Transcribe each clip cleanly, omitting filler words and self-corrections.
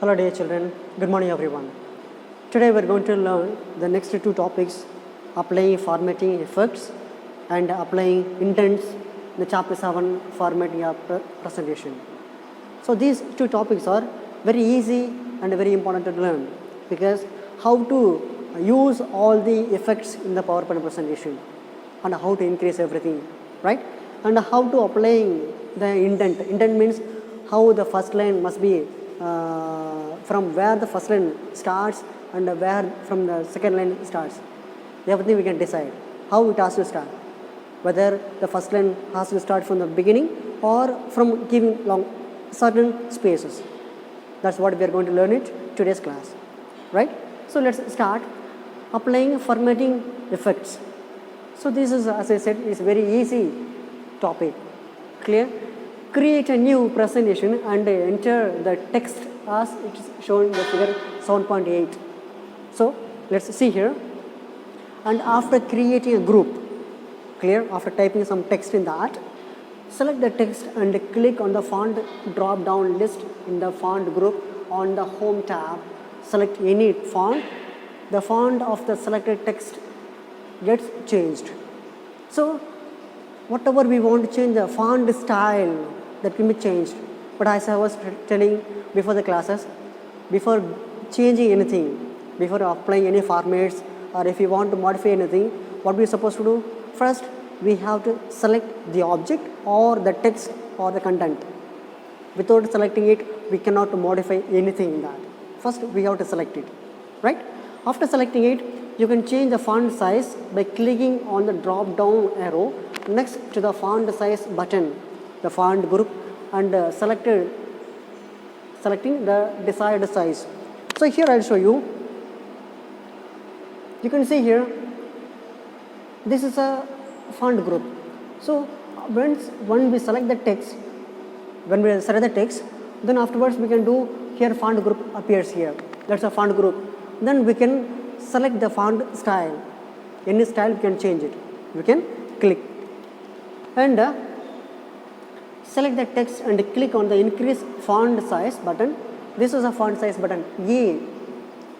Hello dear children, good morning everyone. Today we are going to learn the next two topics, applying formatting effects and applying intents in the chapter 7 formatting of presentation. So these two topics are very easy and very important to learn because how to use all the effects in the PowerPoint presentation and how to increase everything, right? And how to applying the intent. Intent means how the first line must be from where the first line starts and where from the second line starts. Everything we can decide how it has to start, whether the first line has to start from the beginning or from giving long certain spaces. That's what we are going to learn it today's class, right? So let's start applying formatting effects. So this is, as I said, is very easy topic. Clear? Create a new presentation and enter the text as it is shown in the figure 7.8. So let's see here. And after creating a group, clear, after typing some text in that, select the text and click on the font drop down list in the font group on the home tab. Select any font. The font of the selected text gets changed. So whatever we want to change, the font style that can be changed. But as I was telling before the classes, before changing anything, before applying any formats, or if you want to modify anything, what we are supposed to do? First, we have to select the object or the text or the content. Without selecting it, we cannot modify anything in that. First, we have to select it, right? After selecting it, you can change the font size by clicking on the drop down arrow next to the font size button, the font group, and selecting the desired size. So here I'll show you. You can see here, this is a font group. So when we select the text, then afterwards we can do here font group appears here. That's a font group. Then we can select the font style. Any style we can change it. We can click and select the text and click on the increase font size button. This is a font size button. E.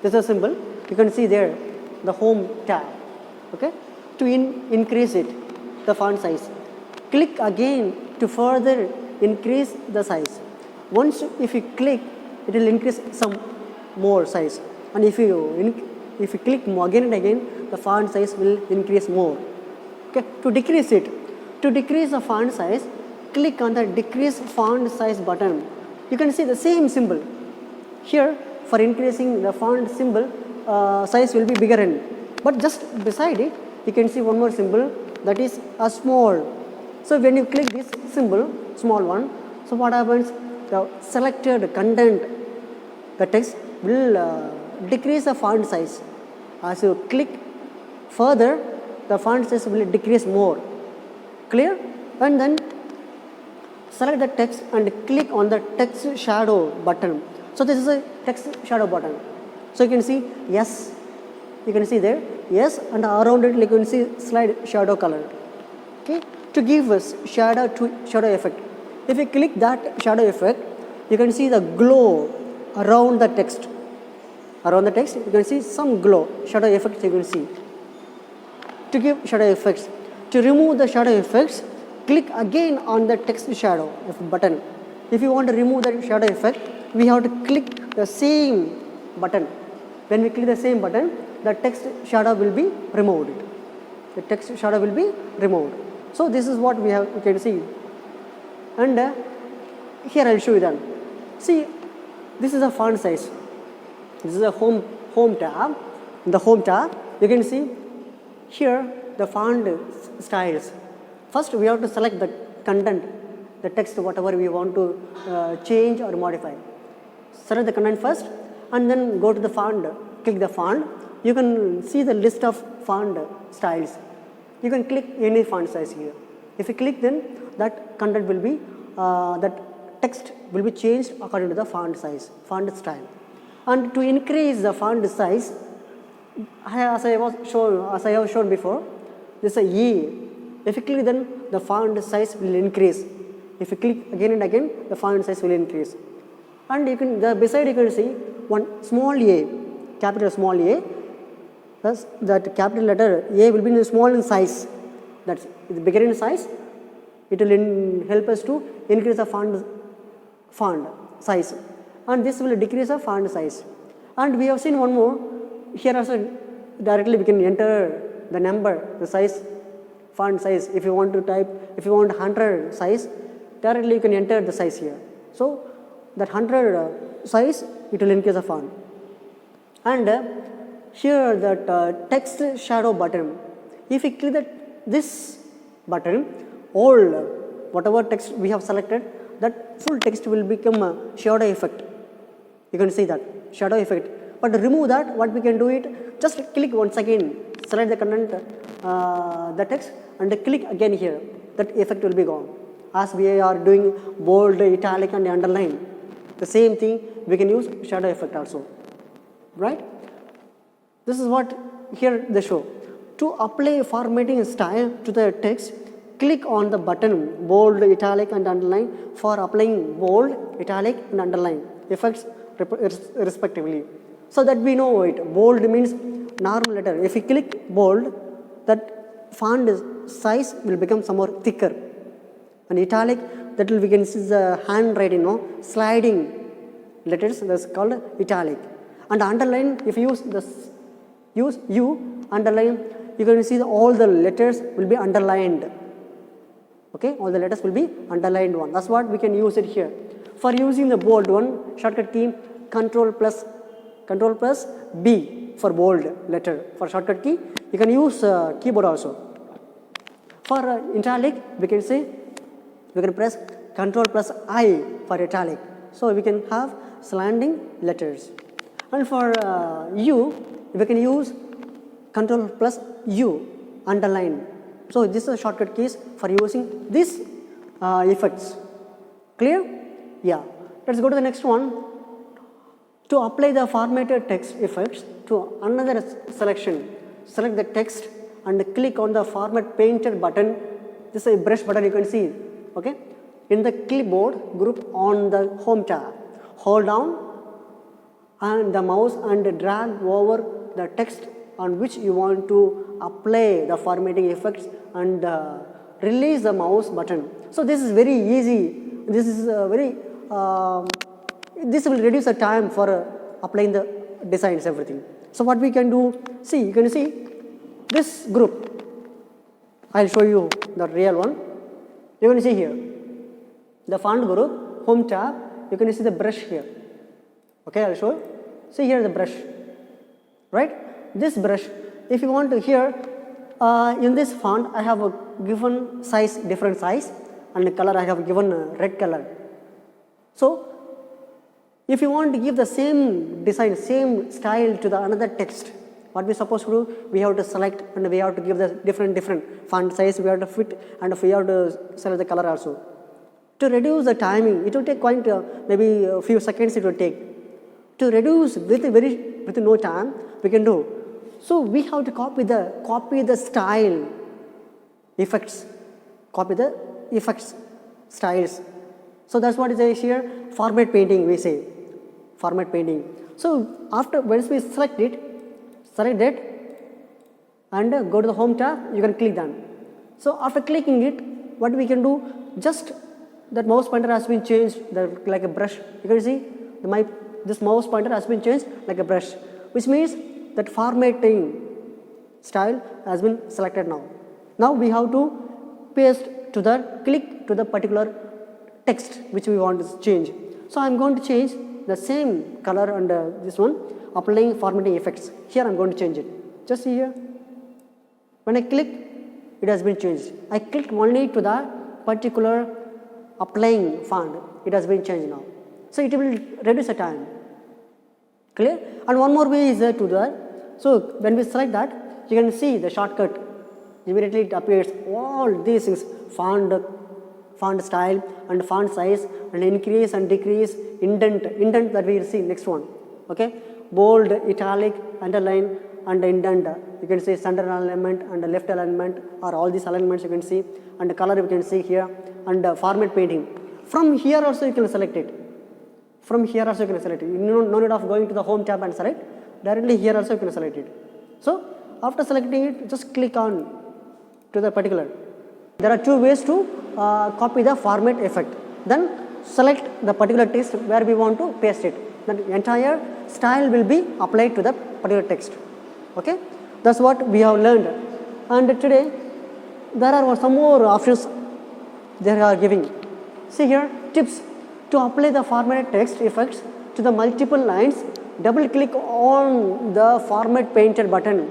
This is a symbol. You can see there the home tab. Okay. To increase it, the font size. Click again to further increase the size. Once if you click, it will increase some more size. And if you click again and again, the font size will increase more. Okay. To decrease it, to decrease the font size, click on the decrease font size button. You can see the same symbol. Here, for increasing the font symbol, size will be bigger end. But just beside it, you can see one more symbol that is a small. So when you click this symbol, small one, so what happens? The selected content, the text will decrease the font size. As you click further, the font size will decrease more. Clear? And then select the text and click on the text shadow button. So this is a text shadow button. So you can see yes, you can see there yes, and around it you can see slide shadow color. Okay, to give us shadow effect. If you click that shadow effect, you can see the glow around the text. Around the text, you can see some glow shadow effects. You can see to give shadow effects. To remove the shadow effects, click again on the text shadow button. If you want to remove the shadow effect, we have to click the same button. When we click the same button, the text shadow will be removed. The text shadow will be removed. So this is what we can see. And here I'll show you that. See, this is a font size. This is a home tab. In the home tab, you can see here the font styles. First, we have to select the content, the text, whatever we want to change or modify. Select the content first, and then go to the font. Click the font. You can see the list of font styles. You can click any font size here. If you click, then that content will be that text will be changed according to the font size, font style. And to increase the font size, as I have shown before, this is a E. If you click, then the font size will increase. If you click again and again, the font size will increase. And you can, beside you can see one small a, capital small a, thus that capital letter A will be small in size, that's bigger in size, it will help us to increase the font size, and this will decrease the font size. And we have seen one more, here also directly we can enter the number, the size, font size. If you want to type, if you want 100 size, directly you can enter the size here. So that 100 size, it will increase the font. And here that text shadow button, if we click this button, all whatever text we have selected, that full text will become a shadow effect. You can see that shadow effect. But to remove that, what we can do it, just click once again, select the content, the text, and click again here. That effect will be gone. As we are doing bold, italic, and underline, the same thing we can use shadow effect also, right? This is what here they show. To apply formatting style to the text, click on the button bold, italic, and underline for applying bold, italic, and underline effects respectively. So that we know it. Bold means normal letter. If we click bold, that font size will become some more thicker. And italic, that will, we can see the handwriting, sliding letters, that's called italic. And underline, if you use U, underline, you can see all the letters will be underlined. Okay, all the letters will be underlined one. That's what we can use it here. For using the bold one, shortcut key Control plus B for bold letter. For shortcut key, you can use keyboard also. For italic, we can say, we can press Control plus I for italic. So we can have slanting letters. And for U, we can use Control plus U, underline. So this is the shortcut keys for using these effects. Clear? Yeah. Let's go to the next one. To apply the formatted text effects to another selection, select the text and click on the format painter button. This is a brush button, you can see. Okay. In the clipboard group on the home tab, hold down and the mouse and drag over the text on which you want to apply the formatting effects and release the mouse button. So this is very easy. This is this will reduce the time for applying the designs, everything. So what we can do, see, you can see this group. I'll show you the real one. You can see here the font group, home tab, you can see the brush here. Okay, I'll show you. See here the brush, right? This brush, if you want to here, in this font I have a given size, different size, and the color I have given red color. So if you want to give the same design, same style to the another text, what we supposed to do, we have to select and we have to give the different font size, we have to fit, and we have to select the color also. To reduce the timing, it will take quite maybe a few seconds it will take. To reduce with no time, we can do. So we have to copy the style effects, copy the effects styles. So that's what it is here, format painting we say, format painting. So after, once we select it and go to the home tab, you can click done. So after clicking it, what we can do, just that mouse pointer has been changed like a brush. You can see this mouse pointer has been changed like a brush, which means that formatting style has been selected now. Now we have to paste to the, click to the particular text which we want to change. So I am going to change the same color and this one, applying formatting effects. Here I am going to change it. Just see here. When I click, it has been changed. I clicked only to the particular applying font. It has been changed now. So it will reduce the time. Clear? And one more way is to do that. So when we select that, you can see the shortcut. Immediately it appears all these things, font style and font size and increase and decrease, indent that we will see next one. Okay, bold, italic, underline and indent. You can see center alignment and left alignment, or all these alignments you can see, and the color you can see here, and format painting. From here also you can select it. From here also you can select it. No need of going to the home tab and select. Directly here also you can select it. So after selecting it, just click on to the particular. There are two ways to copy the format effect. Then select the particular text where we want to paste it. The entire style will be applied to the particular text. Okay, that's what we have learned. And today there are some more options they are giving. See here, tips to apply the formatted text effects to the multiple lines. Double click on the format painted button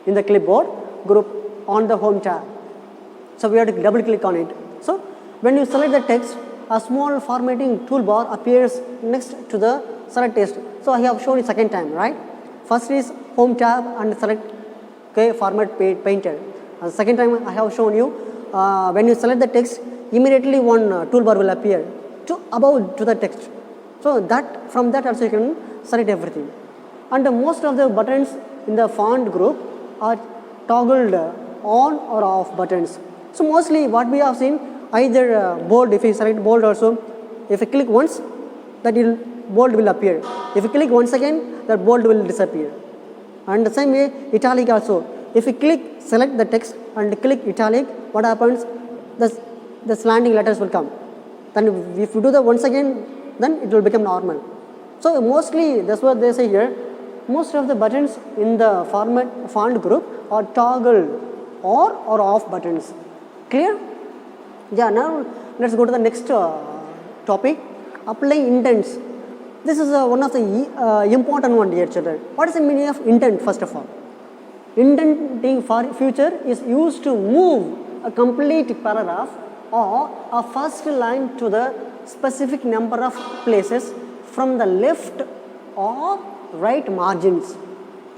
in the clipboard group on the home tab. So we have to double click on it. So when you select the text, a small formatting toolbar appears next to the select text. So I have shown it second time, right? First is home tab and select format painted. And second time I have shown you when you select the text, immediately one toolbar will appear to above to the text. So that from that also you can select everything. And most of the buttons in the font group are toggled on or off buttons. So mostly what we have seen, either bold, if you select bold also, if you click once, that bold will appear. If you click once again, that bold will disappear. And the same way italic also. If you select the text and click italic, what happens? The slanting letters will come. Then if you do that once again, then it will become normal. So mostly that's what they say here. Most of the buttons in the font group are toggled on or off buttons. Clear? Yeah, now let's go to the next topic, apply indents. This is one of the important one, dear children. What is the meaning of indent first of all? Indenting for future is used to move a complete paragraph or a first line to the specific number of places from the left or right margins.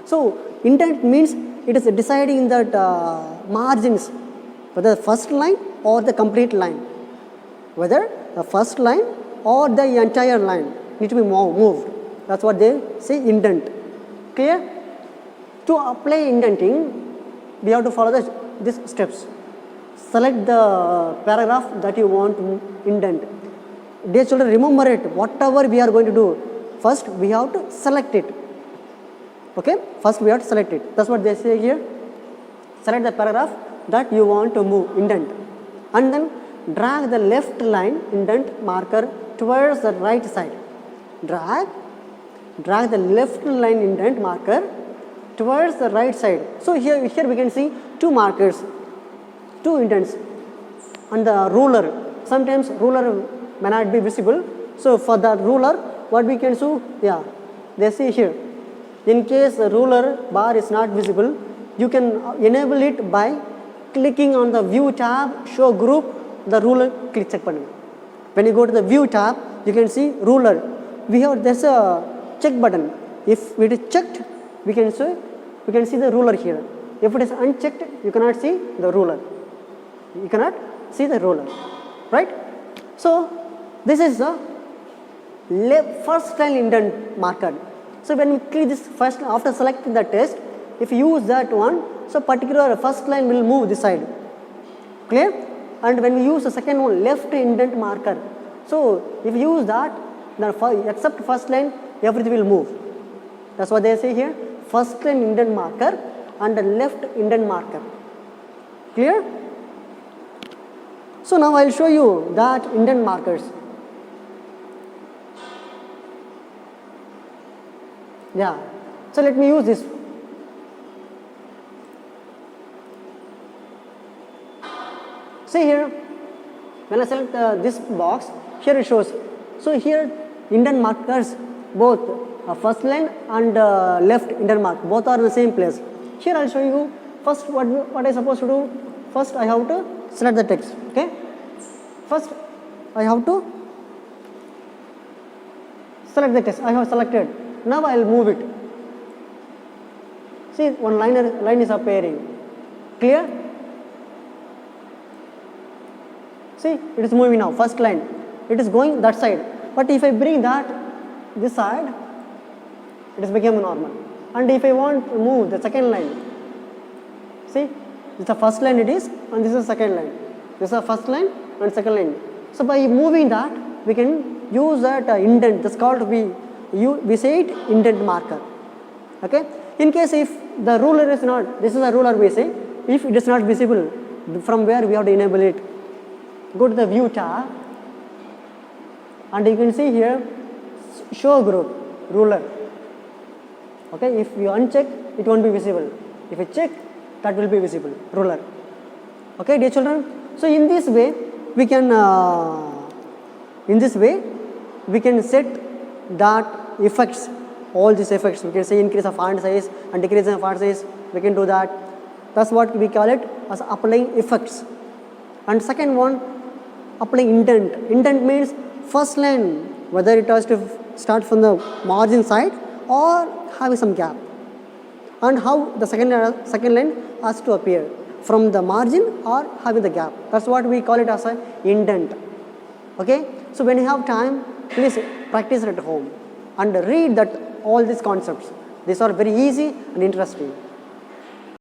So indent means it is deciding that margins, whether the first line or the complete line, whether the first line or the entire line need to be moved. That's what they say, indent. Clear? To apply indenting, we have to follow these steps. Select the paragraph that you want to indent. Dear children, remember it, whatever we are going to do, first we have to select it. Okay, first we have to select it. That's what they say here. Select the paragraph that you want to move, indent. And then drag the left line indent marker towards the right side. Drag the left line indent marker towards the right side. So here we can see two markers, two indents, and the ruler. Sometimes ruler may not be visible. So for the ruler, what we can do? Yeah, they see here. In case the ruler bar is not visible, you can enable it by clicking on the view tab, show group, the ruler click check button. When you go to the view tab, you can see ruler. There's a check button. If it is checked, we can see the ruler here. If it is unchecked, you cannot see the ruler. You cannot see the ruler, right? So this is the first line indent marker. So when we click this first, after selecting the text, if you use that one, so particular first line will move this side. Clear? And when we use the second one, left indent marker, so if you use that, then except first line, everything will move. That's what they say here. First line indent marker and the left indent marker. Clear? So now I will show you that indent markers. Yeah. So let me use this. See here, when I select this box, here it shows. So here indent markers, both first line and left indent mark, both are in the same place. Here I will show you first what I supposed to do. First I have to select the text. Okay. First I have to select the text. I have selected. Now I will move it. See, one line is appearing. Clear? See, it is moving now. First line, it is going that side. But if I bring that this side, it is becoming normal. And if I want to move the second line, see, this is the first line it is, and this is the second line. This is the first line and second line. So by moving that, we can use that indent. That's called we say it indent marker. Okay. In case if the ruler is not, this is a ruler we say, if it is not visible, from where we have to enable it. Go to the view tab, and you can see here show group ruler. Okay, if you uncheck, it won't be visible. If you check, that will be visible, ruler. Okay, dear children. So in this way we can set that effects, all these effects. We can say increase of font size and decrease of font size. We can do that. That's what we call it as applying effects. And second one, applying indent. Indent means first line, whether it has to start from the margin side or having some gap, and how the second line has to appear from the margin or having the gap. That's what we call it as an indent. Okay. So when you have time, please practice it at home and read that all these concepts. These are very easy and interesting.